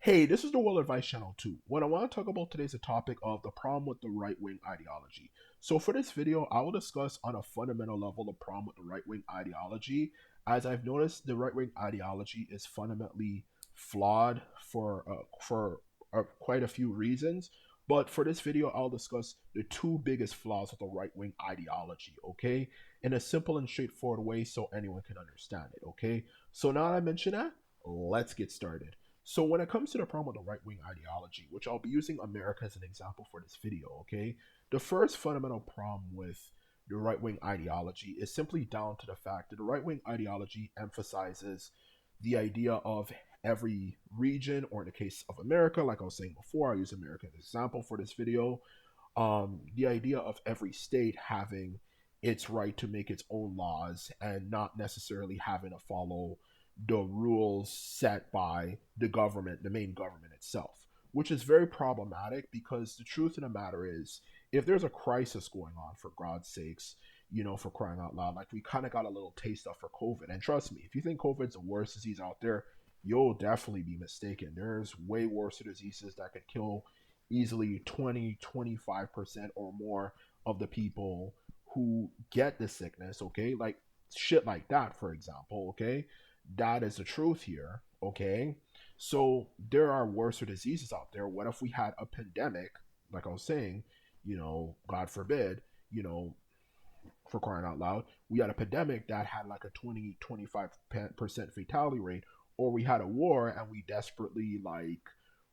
Hey, this is the World Advice Channel 2. What I want to talk about today is the topic of the problem with the right wing ideology. So, for this video, I will discuss on a fundamental level the problem with the right wing ideology. As I've noticed, the right wing ideology is fundamentally flawed for quite a few reasons. But for this video, I'll discuss the two biggest flaws of the right wing ideology, okay? In a simple and straightforward way so anyone can understand it, okay? So, now that I mention that, let's get started. So when it comes to the problem with the right wing ideology, which I'll be using America as an example for this video, okay? The first fundamental problem with the right wing ideology is simply down to the fact that the right wing ideology emphasizes the idea of every region, or in the case of America, like I was saying before, I use America as an example for this video, the idea of every state having its right to make its own laws and not necessarily having to follow the rules set by the government, the main government itself, which is very problematic because the truth of the matter is, if there's a crisis going on, for God's sakes, for crying out loud, like we kind of got a little taste of for COVID. And trust me, if you think COVID's the worst disease out there, you'll definitely be mistaken. There's way worse diseases that could kill easily 20-25% or more of the people who get the sickness, okay? Like shit like that, for example, okay? That is the truth here, okay? So there are worse diseases out there. What if we had a pandemic, like I was saying, God forbid, you know, for crying out loud, we had a pandemic that had like a 20-25% fatality rate, or we had a war and we desperately, like,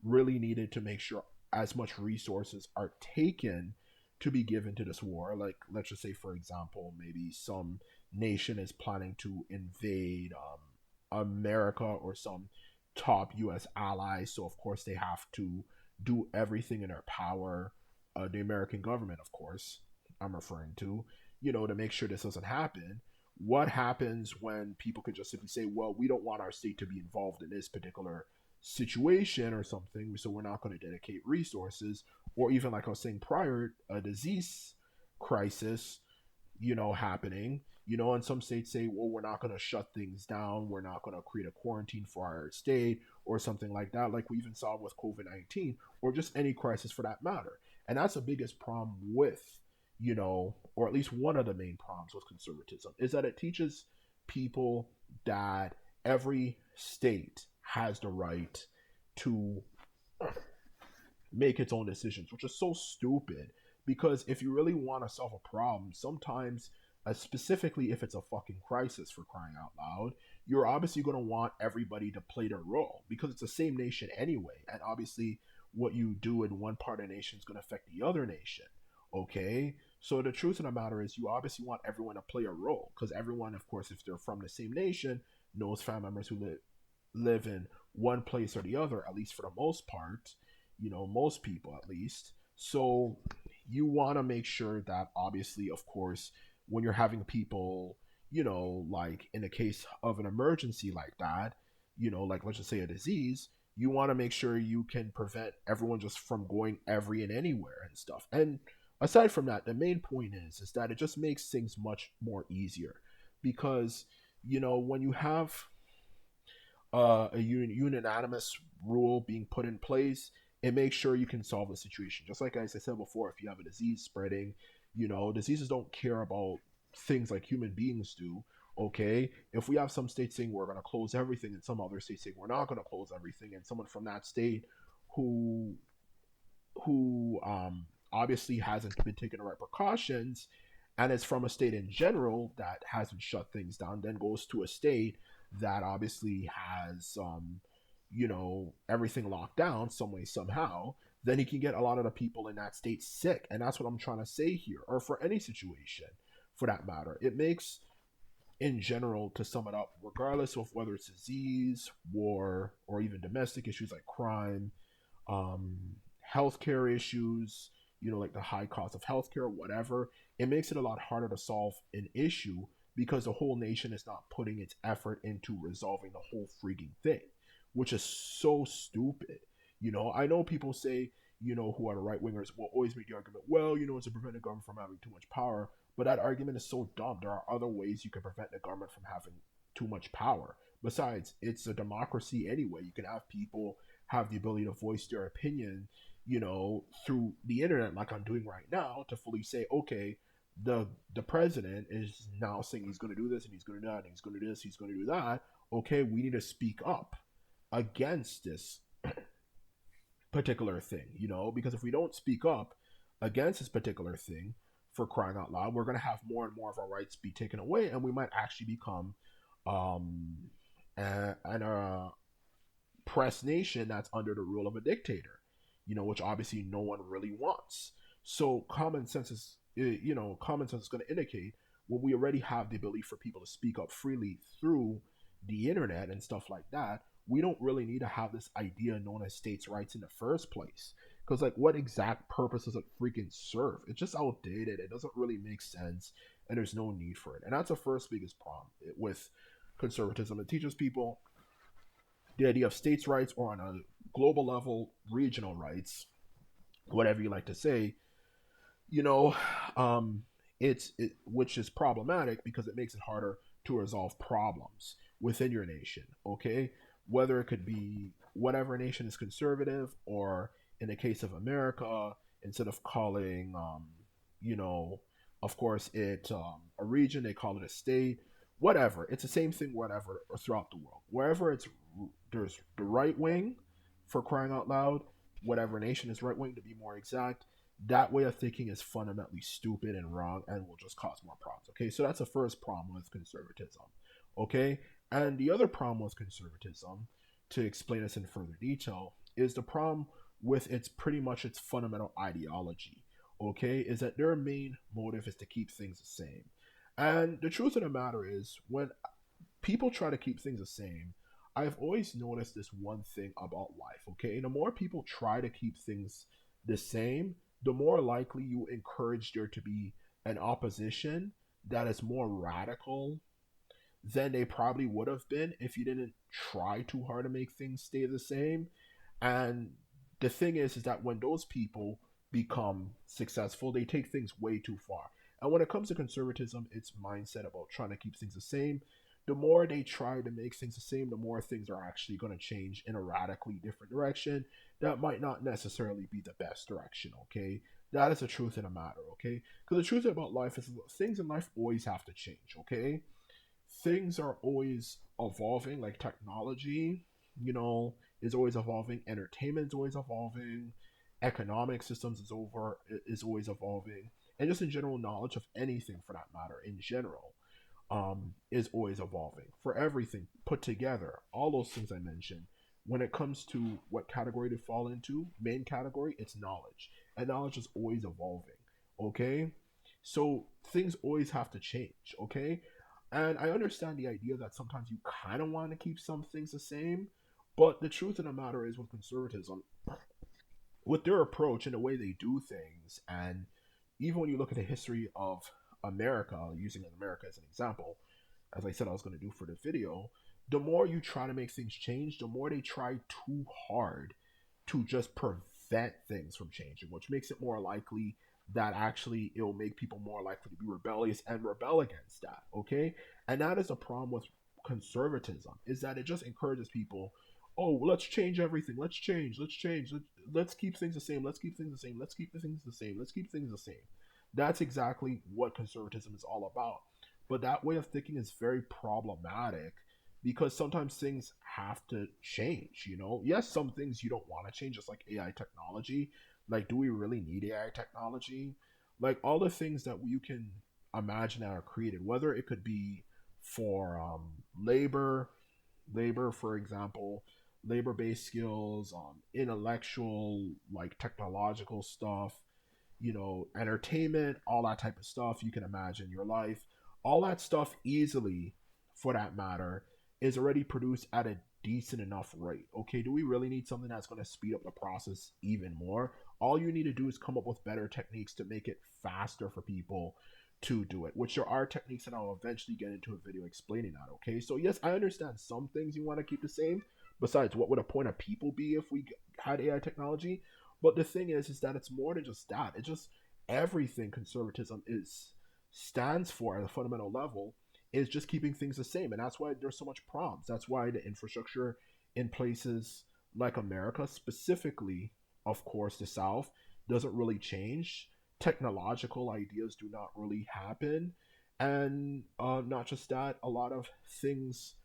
really needed to make sure as much resources are taken to be given to this war. Like, let's just say, for example, maybe some nation is planning to invade America or some top U.S. allies. So, of course, they have to do everything in their power. The American government, of course, I'm referring to, to make sure this doesn't happen. What happens when people could just simply say, well, we don't want our state to be involved in this particular situation or something, so we're not going to dedicate resources, or even, like I was saying prior, a disease crisis, happening, and some states say, well, we're not going to shut things down. We're not going to create a quarantine for our state or something like that, like we even saw with COVID 19 or just any crisis for that matter. And that's the biggest problem with, or at least one of the main problems with conservatism is that it teaches people that every state has the right to make its own decisions, which is so stupid. Because if you really want to solve a problem, sometimes, specifically if it's a fucking crisis, for crying out loud, you're obviously going to want everybody to play their role because it's the same nation anyway. And obviously, what you do in one part of the nation is going to affect the other nation. Okay? So the truth of the matter is, you obviously want everyone to play a role because everyone, of course, if they're from the same nation, knows family members who live in one place or the other, at least for the most part, most people at least. So you want to make sure that, obviously, of course, when you're having people, like in a case of an emergency like that, like let's just say a disease, you want to make sure you can prevent everyone just from going every and anywhere and stuff. And aside from that, the main point is that it just makes things much more easier because, when you have a unanimous rule being put in place, it makes sure you can solve the situation. Just like as I said before, if you have a disease spreading, diseases don't care about things like human beings do. Okay, if we have some states saying we're going to close everything and some other states saying we're not going to close everything, and someone from that state who obviously hasn't been taking the right precautions and is from a state in general that hasn't shut things down, then goes to a state that obviously has everything locked down some way somehow, then he can get a lot of the people in that state sick. And that's what I'm trying to say here, or for any situation for that matter. It makes, in general, to sum it up, regardless of whether it's disease, war, or even domestic issues like crime, um, healthcare issues, like the high cost of healthcare, whatever, it makes it a lot harder to solve an issue because the whole nation is not putting its effort into resolving the whole freaking thing, which is so stupid. I know people say, who are the right wingers will always make the argument, well, it's to prevent the government from having too much power. But that argument is so dumb. There are other ways you can prevent the government from having too much power. Besides, it's a democracy anyway. You can have people have the ability to voice their opinion, through the internet, like I'm doing right now, to fully say, okay, the president is now saying he's going to do this and he's going to do that and he's going to do this, he's going to do that. Okay, we need to speak up against this particular thing, because if we don't speak up against this particular thing, for crying out loud, we're going to have more and more of our rights be taken away, and we might actually become um, an oppressed nation that's under the rule of a dictator, which obviously no one really wants. So common sense is going to indicate when we already have the ability for people to speak up freely through the internet and stuff like that, we don't really need to have this idea known as states' rights in the first place. Because, like, what exact purpose does it freaking serve? It's just outdated. It doesn't really make sense, and there's no need for it. And that's the first biggest problem with conservatism. It teaches people the idea of states' rights, or on a global level, regional rights, whatever you like to say, you know, which is problematic because it makes it harder to resolve problems within your nation. Okay, whether it could be whatever nation is conservative, or in the case of America, instead of calling, you know, of course, it a region, they call it a state. Whatever, it's the same thing. Whatever, or throughout the world, wherever there's the right wing, for crying out loud, whatever nation is right wing to be more exact, that way of thinking is fundamentally stupid and wrong and will just cause more problems. Okay, so that's the first problem with conservatism. Okay, and the other problem with conservatism, to explain this in further detail, is the problem with its fundamental ideology. Okay, is that their main motive is to keep things the same. And the truth of the matter is, when people try to keep things the same, I've always noticed this one thing about life, okay? The more people try to keep things the same, the more likely you encourage there to be an opposition that is more radical than they probably would have been if you didn't try too hard to make things stay the same. And the thing is that when those people become successful, they take things way too far. And when it comes to conservatism, its mindset about trying to keep things the same, the more they try to make things the same, the more things are actually going to change in a radically different direction that might not necessarily be the best direction, okay? That is the truth of the matter, okay? Because the truth about life is things in life always have to change, okay? Things are always evolving, like technology, is always evolving, entertainment is always evolving, economic systems is always evolving, and just in general knowledge of anything for that matter in general is always evolving. For everything put together, all those things I mentioned, when it comes to what category to fall into, main category, it's knowledge. And knowledge is always evolving. Okay? So things always have to change. Okay? And I understand the idea that sometimes you kind of want to keep some things the same. But the truth of the matter is, with conservatism, with their approach and the way they do things, and even when you look at the history of America, using America as an example, as I said I was going to do for the video, the more you try to make things change, the more they try too hard to just prevent things from changing, which makes it more likely that actually it'll make people more likely to be rebellious and rebel against that. Okay, and that is a problem with conservatism, is that it just encourages people, oh, let's change everything, let's keep things the same, let's keep things the same, let's keep the things the same, let's keep things the same. That's exactly what conservatism is all about. But that way of thinking is very problematic because sometimes things have to change. Yes, some things you don't want to change, just like AI technology. Like, do we really need AI technology? Like, all the things that you can imagine that are created, whether it could be for labor, for example, labor-based skills, intellectual, like technological stuff, entertainment, all that type of stuff you can imagine your life. All that stuff easily, for that matter, is already produced at a decent enough rate. Okay, do we really need something that's going to speed up the process even more? All you need to do is come up with better techniques to make it faster for people to do it, which there are techniques, and I'll eventually get into a video explaining that. Okay, so yes, I understand some things you want to keep the same. Besides, what would a point of people be if we had AI technology? But the thing is that it's more than just that. It's just everything conservatism is stands for at a fundamental level is just keeping things the same. And that's why there's so much problems. That's why the infrastructure in places like America, specifically, of course, the South, doesn't really change. Technological ideas do not really happen. And not just that, a lot of things,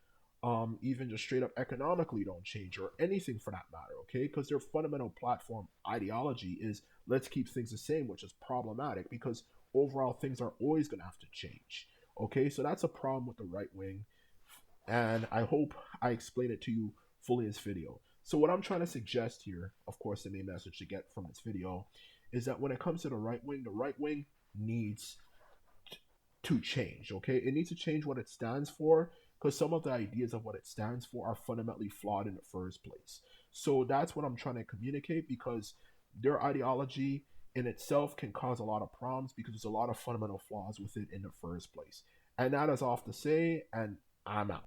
even just straight up economically, don't change, or anything for that matter, okay? Because their fundamental platform ideology is let's keep things the same, which is problematic because overall things are always going to have to change. Okay, so that's a problem with the right wing, and I hope I explain it to you fully in this video. So what I'm trying to suggest here, of course, the main message to get from this video, is that when it comes to the right wing needs to change. Okay, it needs to change what it stands for because some of the ideas of what it stands for are fundamentally flawed in the first place. So that's what I'm trying to communicate because their ideology in itself can cause a lot of problems because there's a lot of fundamental flaws with it in the first place. And that is all to say, and I'm out.